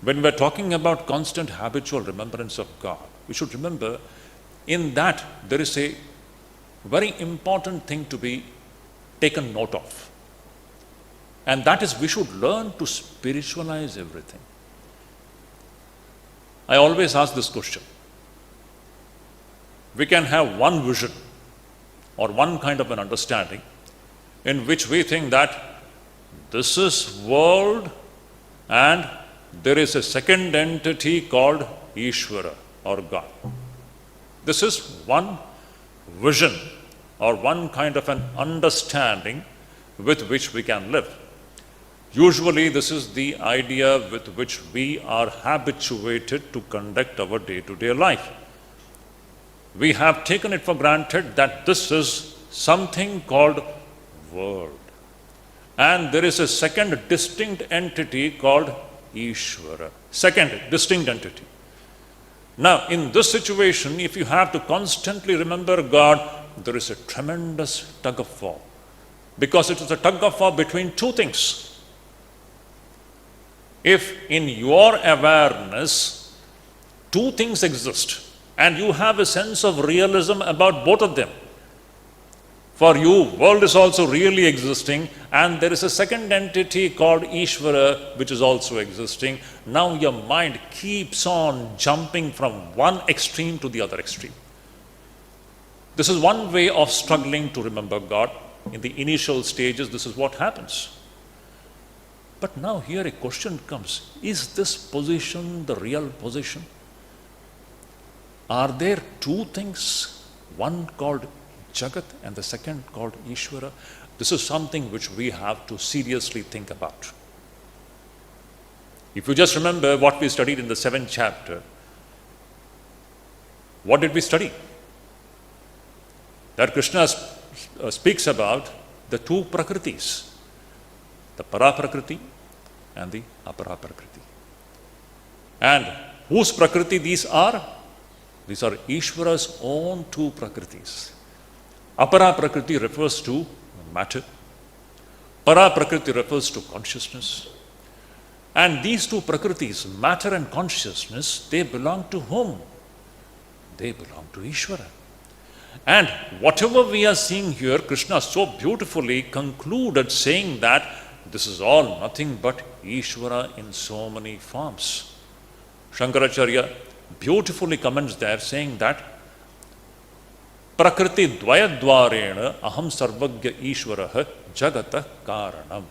When we're talking about constant habitual remembrance of God, we should remember in that there is a very important thing to be taken note of. And that is, we should learn to spiritualize everything. I always ask this question. We can have one vision or one kind of an understanding in which we think that this is world and there is a second entity called Ishvara or God. This is one vision or one kind of an understanding with which we can live. Usually this is the idea with which we are habituated to conduct our day-to-day life. We have taken it for granted that this is something called world. And there is a second distinct entity called Ishvara. Second distinct entity. Now, in this situation, if you have to constantly remember God, there is a tremendous tug of war. Because it is a tug of war between two things. If in your awareness, two things exist, and you have a sense of realism about both of them, for you, world is also really existing, and there is a second entity called Ishvara, which is also existing. Now your mind keeps on jumping from one extreme to the other extreme. This is one way of struggling to remember God. In the initial stages, this is what happens. But now here a question comes, is this position the real position? Are there two things, one called Jagat and the second called Ishvara? This is something which we have to seriously think about. If you just remember what we studied in the 7th chapter, what did we study? That Krishna speaks about the two prakritis, the para prakriti and the apara prakriti. And whose prakriti these are? These are Ishvara's own two prakritis. Apara prakriti refers to matter. Para prakriti refers to consciousness. And these two prakritis, matter and consciousness, they belong to whom? They belong to Ishvara. And whatever we are seeing here, Krishna so beautifully concluded saying that this is all nothing but Ishvara in so many forms. Shankaracharya beautifully comments there saying that Prakriti dvayadvarena aham sarvagya Ishvaraha jagata karanam.